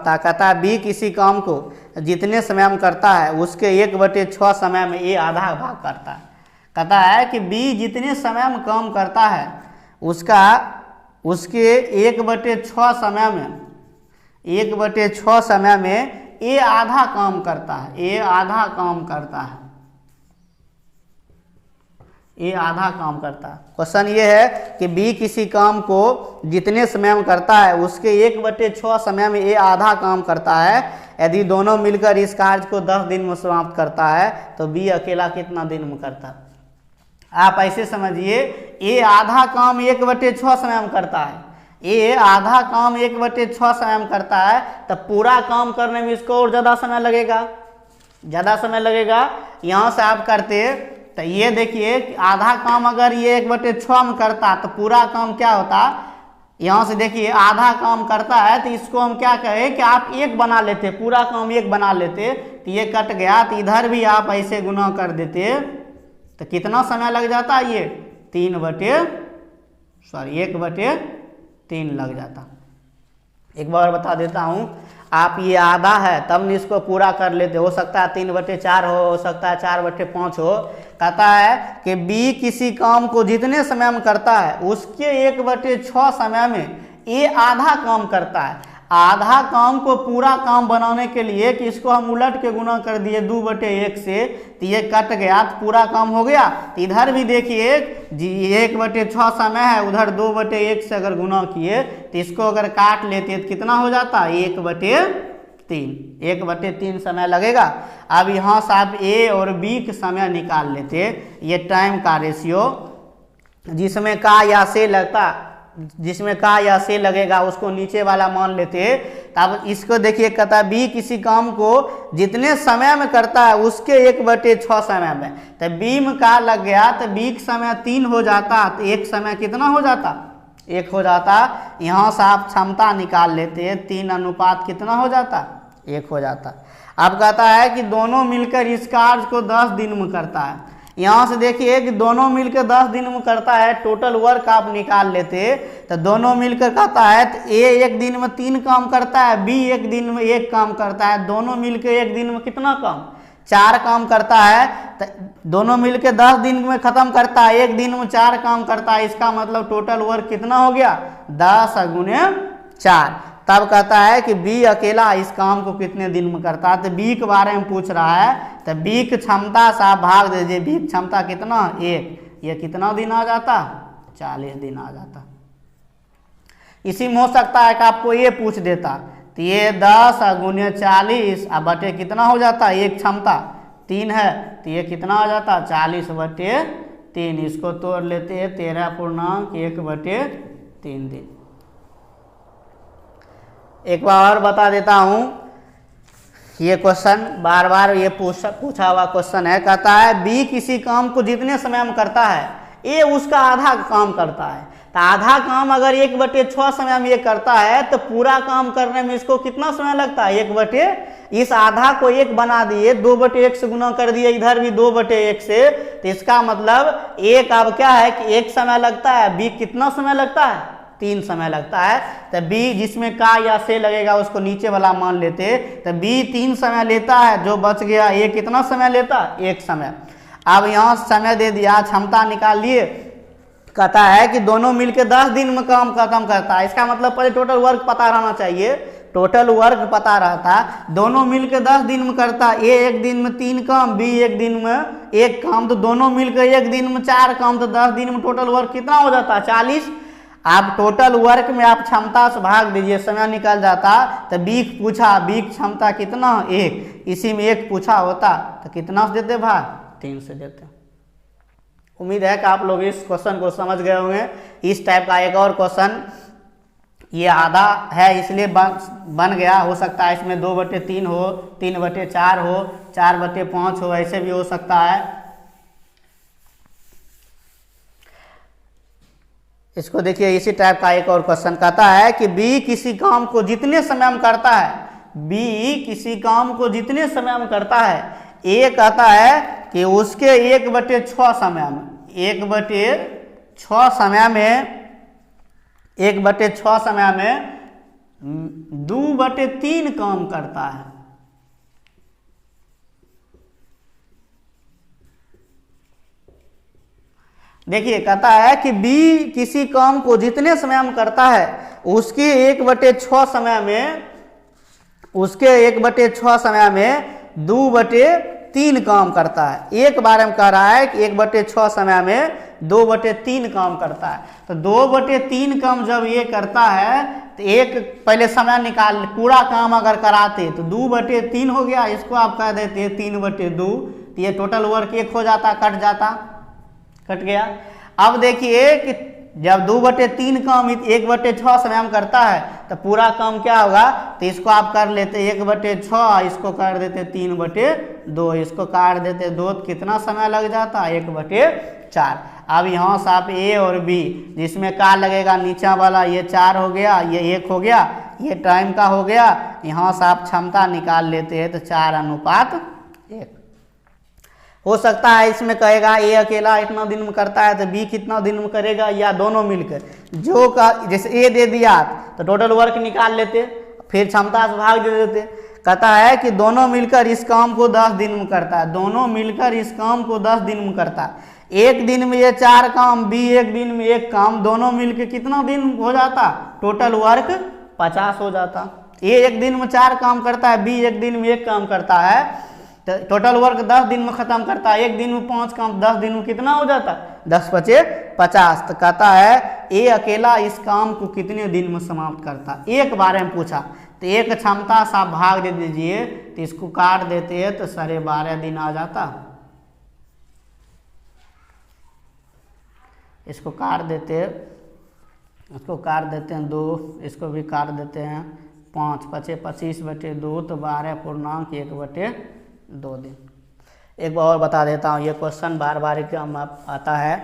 कहता है बी किसी काम को जितने समय में करता है उसके 1/6 समय में ए आधा भाग करता है। कहता है कि बी जितने समय में काम करता है उसके 1/6 समय में 1/6 समय में ए आधा काम करता है। ए आधा काम करता है। ए आधा काम करता है। क्वेश्चन ये है कि बी किसी काम को जितने समय में करता है उसके 1/6 समय में ए आधा काम करता है। यदि दोनों मिलकर इस कार्य को 10 दिन में समाप्त करता है तो बी अकेला कितना दिन में करता है। आप ऐसे समझिए, ए आधा काम 1/6 समय में करता है। ए आधा काम 1/6 समय में करता है तो पूरा काम करने में इसको और ज़्यादा समय लगेगा, ज़्यादा समय लगेगा। यहाँ से आप करते तो ये देखिए आधा काम अगर ये 1/6 में करता तो पूरा काम क्या होता। यहाँ से देखिए आधा काम करता है तो इसको हम क्या कहें कि आप 1 बना लेते, पूरा काम 1 बना लेते तो ये कट गया तो इधर भी आप ऐसे गुना कर देते तो कितना समय लग जाता। ये 1/3 लग जाता। एक बार बता देता हूँ, आप ये आधा है तब न इसको पूरा कर लेते, हो सकता है 3/4 हो सकता है 4/5 हो। कहता है कि बी किसी काम को जितने समय में करता है उसके 1/6 समय में ए आधा काम करता है। आधा काम को पूरा काम बनाने के लिए कि इसको हम उलट के गुना कर दिए 2/1 से तो ये कट गया तो पूरा काम हो गया। तो इधर भी देखिए 1/6 समय है, उधर 2/1 से अगर गुना किए तो इसको अगर काट लेते तो कितना हो जाता 1/3 समय लगेगा। अब यहाँ से आप ए और बी के समय निकाल लेते, ये टाइम का रेशियो जिसमें का या से लगेगा उसको नीचे वाला मान लेते। तब इसको देखिए कहता है बी किसी काम को जितने समय में करता है उसके 1/6 समय में, तो बी में का लग गया तो बी का समय 3 हो जाता तो एक समय कितना हो जाता 1 हो जाता। यहाँ से आप क्षमता निकाल लेते 3 अनुपात कितना हो जाता 1 हो जाता। अब कहता है कि दोनों मिलकर इस कार्य को 10 दिन में करता है। यहाँ से देखिए कि दोनों मिलकर 10 दिन में करता है, टोटल वर्क आप निकाल लेते तो दोनों मिलकर कहता है तो ए 1 दिन में 3 काम करता है, बी 1 दिन में 1 काम करता है, दोनों मिलकर 1 दिन में कितना काम 4 काम करता है। तो दोनों मिलकर 10 दिन में खत्म करता है, 1 दिन में 4 काम करता है। इसका मतलब टोटल वर्क कितना हो गया 10 × 4। तब कहता है कि बी अकेला इस काम को कितने दिन में करता है। तो बी के बारे में पूछ रहा है तो बी की क्षमता से आप भाग दीजिए, बी की क्षमता कितना 1, ये कितना दिन आ जाता 40 दिन आ जाता। इसी में हो सकता है कि आपको ये पूछ देता तो ये 10 × 40 बटे कितना हो जाता, एक क्षमता 3 है तो ये कितना आ जाता 40/3। इसको तोड़ लेते हैं 13.1/3 दिन। एक बार और बता देता हूँ, ये क्वेश्चन बार बार ये पूछा हुआ क्वेश्चन है। कहता है बी किसी काम को जितने समय में करता है ए उसका आधा काम करता है। तो आधा काम अगर 1/6 समय में ये करता है तो पूरा काम करने में इसको कितना समय लगता है 1/, इस आधा को 1 बना दिए, 2/1 से गुना कर दिए, इधर भी 2/1 से। तो इसका मतलब एक अब क्या है कि 1 समय लगता है, बी कितना समय लगता है 3 समय लगता है। तो बी जिसमें का या से लगेगा उसको नीचे वाला मान लेते तो बी 3 समय लेता है, जो बच गया ए कितना समय लेता 1 समय। अब यहाँ समय दे दिया, क्षमता निकाल लिए। कहता है कि दोनों मिलकर 10 दिन में काम खत्म करता है। इसका मतलब पहले टोटल वर्क पता रहना चाहिए, टोटल वर्क पता रहता। दोनों मिलकर 10 दिन में करता, ए 1 दिन में 3 काम, बी 1 दिन में 1 काम, तो दोनों मिलकर 1 दिन में 4 काम, तो 10 दिन में टोटल वर्क कितना हो जाता 40। आप टोटल वर्क में आप क्षमता से भाग दीजिए, समय निकल जाता। तो बी पूछा, बी की क्षमता कितना 1, इसी में 1 पूछा होता तो कितना से देते भाग 3 से देते। उम्मीद है कि आप लोग इस क्वेश्चन को समझ गए होंगे। इस टाइप का एक और क्वेश्चन, ये आधा है इसलिए बन गया, हो सकता है इसमें 2/3 हो, 3/4 हो, 4/5 हो, ऐसे भी हो सकता है। इसको देखिए, इसी टाइप का एक और क्वेश्चन कहता है कि बी किसी काम को जितने समय में करता है, बी किसी काम को जितने समय में करता है, ए कहता है कि उसके 1/6 समय में, 1/6 समय में 2/3 काम करता है। देखिए कहता है कि बी किसी काम को जितने समय में करता है उसके 1/6 समय में, उसके 1/6 समय में 2/3 काम करता है। एक बार में कह रहा है कि 1/6 समय में 2/3 काम करता है। तो 2/3 काम जब ये करता है तो एक पहले समय निकाल, पूरा काम अगर कराते तो 2/3 हो गया, इसको आप कह देते 3/2, तो ये टोटल वर्क 1 हो जाता, कट जाता, कट गया। अब देखिए कि जब 2/3 काम 1/6 समय में करता है तो पूरा काम क्या होगा, तो इसको आप कर लेते 1/6, इसको कर देते 3/2, इसको काट देते 2, तो कितना समय लग जाता 1/4। अब यहाँ से आप ए और बी जिसमें का लगेगा नीचा वाला, ये 4 हो गया, ये 1 हो गया, ये टाइम का हो गया, यहाँ से आप क्षमता निकाल लेते हैं तो 4:1। हो सकता है इसमें कहेगा ए अकेला इतना दिन में करता है तो बी कितना दिन में करेगा, या दोनों मिलकर, जो का जैसे ए दे दिया तो टोटल वर्क निकाल लेते, फिर क्षमता से भाग दे देते। कहता है कि दोनों मिलकर इस काम को 10 दिन में करता है, दोनों मिलकर इस काम को 10 दिन में करता है। एक दिन में ये 4 काम, बी एक दिन में 1 काम, दोनों मिलकर कितना दिन हो जाता, टोटल वर्क 50 हो जाता। ए एक दिन में 4 काम करता है, बी एक दिन में 1 काम करता है, तो टोटल वर्क 10 दिन में खत्म करता है। एक दिन में 5 काम, 10 दिन में कितना हो जाता, 10×5=50। तो कहता है ए अकेला इस काम को कितने दिन में समाप्त करता, एक बारे में पूछा, तो एक क्षमता से आप भाग दे दीजिए, तो इसको काट देते हैं तो 12.5 दिन आ जाता। इसको काट देते, इसको काट देते हैं 2, इसको भी काट देते हैं 5×5=25/2, तो 12.1/2 दिन। एक बार और बता देता हूँ, ये क्वेश्चन बार बार एग्जाम आता है।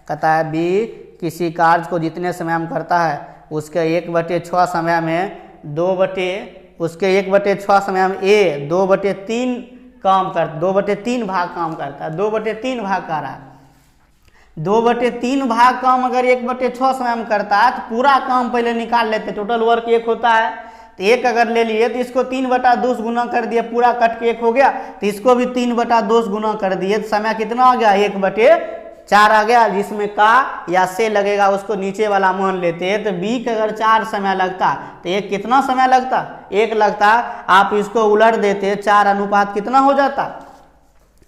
कहता है बी किसी कार्य को जितने समय में करता है उसके 1/6 समय में 1/6 समय में ए 2/3 काम कर 2/3 भाग काम करता है, 2/3 भाग कर रहा है। 2/3 भाग काम अगर 1/6 समय में करता है तो पूरा काम पहले निकाल लेते, टोटल वर्क 1 होता है, तो 1 अगर ले लिए तो इसको 3/2 गुना कर दिए, पूरा कट के 1 हो गया, तो इसको भी 3/2 गुना कर दिए, तो समय कितना आ गया 1/4 आ गया। जिसमें का या से लगेगा उसको नीचे वाला मान लेते हैं, तो बी का अगर 4 समय लगता तो 1 कितना समय लगता, 1 लगता। आप इसको उलट देते 4 कितना हो जाता,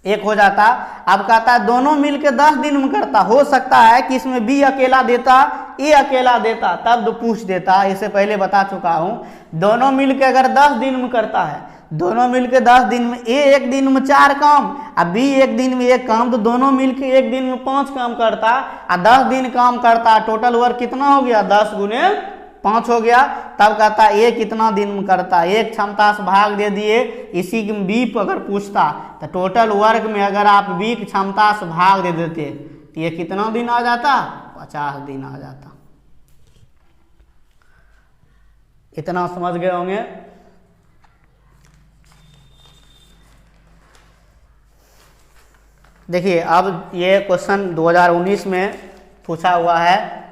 1 हो जाता। अब कहता है दोनों मिलकर 10 दिन में करता, हो सकता है कि इसमें बी अकेला देता, ए अकेला देता, तब तो पूछ देता, इसे पहले बता चुका हूं। दोनों मिलकर अगर 10 दिन में करता है, दोनों मिलकर 10 दिन में, ए एक दिन में 4 काम और बी एक दिन में 1 काम, तो दोनों मिलकर एक दिन में 5 काम करता और 10 दिन काम करता, टोटल वर्क कितना हो गया 10 × 5 हो गया। तब कहता है ए कितना दिन में करता, एक क्षमता से भाग दे दिए। इसी के बी पर अगर पूछता तो टोटल वर्क में अगर आप बी की क्षमता से भाग दे देते तो ये कितना दिन आ जाता, 50 दिन आ जाता। इतना समझ गए होंगे। देखिए अब ये क्वेश्चन 2019 में पूछा हुआ है,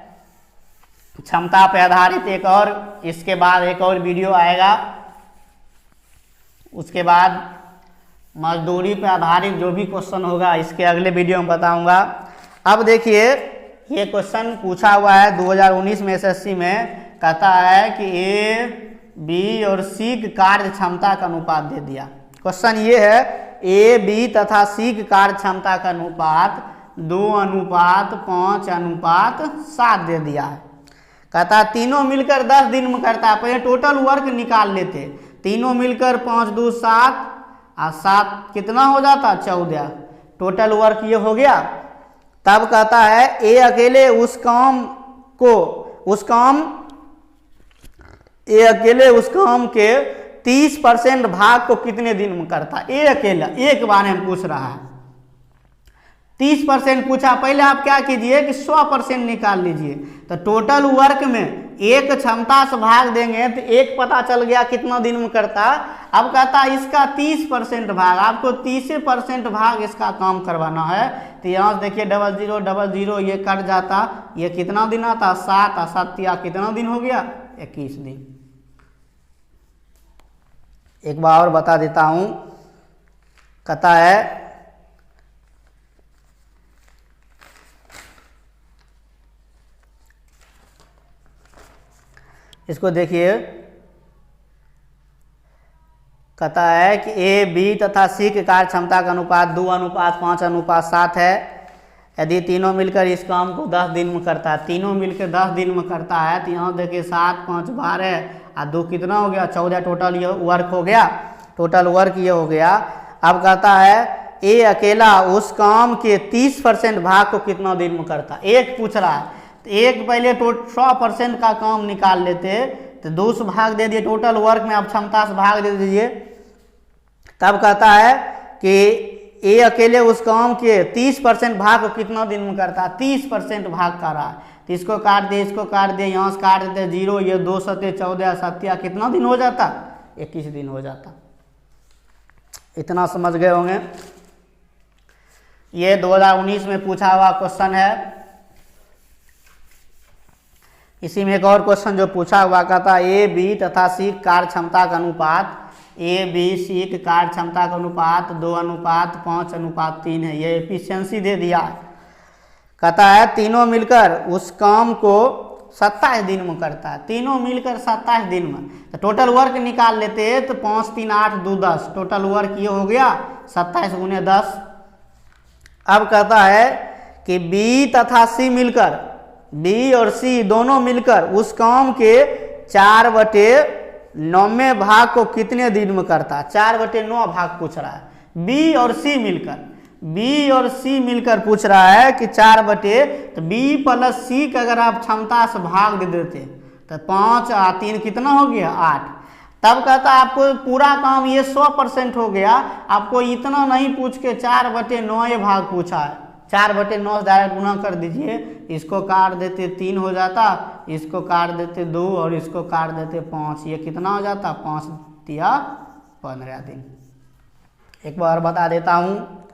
क्षमता पे आधारित एक और, इसके बाद एक और वीडियो आएगा, उसके बाद मजदूरी पे आधारित जो भी क्वेश्चन होगा इसके अगले वीडियो में बताऊंगा। अब देखिए ये क्वेश्चन पूछा हुआ है 2019 में एसएससी में। कहता है कि ए बी और सी की कार्य क्षमता का अनुपात दे दिया। क्वेश्चन ये है ए बी तथा सी की कार्य क्षमता का अनुपात 2:5:7 दे दिया है। कहता है तीनों मिलकर 10 दिन में करता है, पहले टोटल वर्क निकाल लेते, तीनों मिलकर 5×2 7 और 7 कितना हो जाता 14, टोटल वर्क ये हो गया। तब कहता है ए अकेले उस काम के 30% भाग को कितने दिन में करता है, ए अकेला, एक बारे में पूछ रहा है। 30% पूछा, पहले आप क्या कीजिए कि 100% निकाल लीजिए, तो टोटल वर्क में एक क्षमता से भाग देंगे तो एक पता चल गया कितना दिन में करता। अब कहता है इसका 30% भाग, आपको 30% भाग इसका काम करवाना है। तो यहाँ से देखिए 0000 ये कट जाता, ये कितना दिन आता 7 और 7 कितना दिन हो गया 21 दिन। एक बार और बता देता हूँ, कहता है इसको देखिए, कहता है कि ए बी तथा सी के कार्य क्षमता का अनुपात 2:5:7 है। यदि तीनों मिलकर इस काम को 10 दिन में करता है, तीनों मिलकर 10 दिन में करता है, तो यहाँ देखिए 7 5 12 और 2 कितना हो गया 14, टोटल ये वर्क हो गया, टोटल वर्क ये हो गया। अब कहता है ए अकेला उस काम के 30% भाग को कितना दिन में करता, एक पूछ रहा है, तो एक पहले 100% का काम निकाल लेते, तो 2 से भाग दे दिए, टोटल वर्क में आप क्षमता से भाग दे दीजिए। तब कहता है कि ए अकेले उस काम के 30% भाग को कितना दिन में करता है, 30% भाग कर रहा है, तो इसको काट दे, इसको काट दे, यहाँ से काट देते 0, ये 2 सत्ते 14, 7 कितना दिन हो जाता, 21 दिन हो जाता। इतना समझ गए होंगे। ये 2019 में पूछा हुआ क्वेश्चन है। इसी में एक और क्वेश्चन जो पूछा हुआ कहता ए बी तथा सी कार्य क्षमता का अनुपात, ए बी सी के कार्य क्षमता का अनुपात 2:5:3 है। ये एफिशिएंसी दे दिया। कहता है तीनों मिलकर उस काम को 27 दिन में करता है, तीनों मिलकर 27 दिन में, तो टोटल वर्क निकाल लेते हैं, तो 5 3 8 2 10, टोटल वर्क ये हो गया 27 × 10। अब कहता है कि बी तथा सी मिलकर, बी और सी दोनों मिलकर उस काम के 4/9 भाग को कितने दिन में करता है, 4/9 भाग पूछ रहा है। बी और सी मिलकर, बी और सी मिलकर पूछ रहा है कि 4/, तो बी प्लस सी का अगर आप क्षमता से भाग दे देते तो 5 और 3 कितना हो गया 8। तब कहता है आपको पूरा काम ये 100% हो गया, आपको इतना नहीं पूछ के 4/9 भाग पूछा है। 4/9 डायरेक्ट गुना कर दीजिए, इसको काट देते 3 हो जाता, इसको काट देते 2 और इसको काट देते 5, ये कितना हो जाता 5 या 15 दिन। एक बार बता देता हूँ,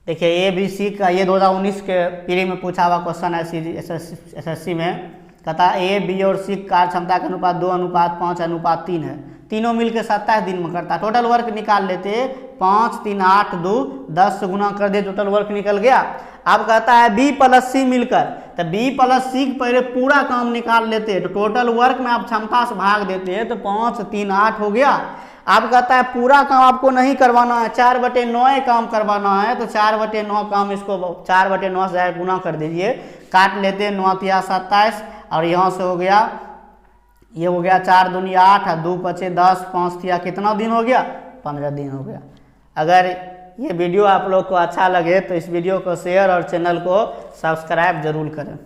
देखिए ए बी सी का ये 2019 के पीढ़ी में पूछा हुआ क्वेश्चन है SSC में। कहता ए बी और सी कार्य क्षमता का अनुपात 2:5:3 है, तीनों मिलकर 27 दिन में करता, टोटल वर्क निकाल लेते 5 3 8 2 10 से गुना कर दे, टोटल वर्क निकल गया। अब कहता है बी प्लस सी मिलकर, तो बी प्लस सी पहले पूरा काम निकाल लेते, तो टोटल वर्क में आप क्षमता से भाग देते हैं, तो 5 3 8 हो गया। अब कहता है पूरा काम आपको नहीं करवाना है, 4/9 काम करवाना है, तो 4/9 काम, इसको 4/9 से गुना कर दीजिए, काट लेते 9 या 27, और यहाँ से हो गया, ये हो गया 4 दूनी 8 और 2 5 10, 5 या कितना दिन हो गया 15 दिन हो गया। अगर ये वीडियो आप लोग को अच्छा लगे तो इस वीडियो को शेयर और चैनल को सब्सक्राइब जरूर करें।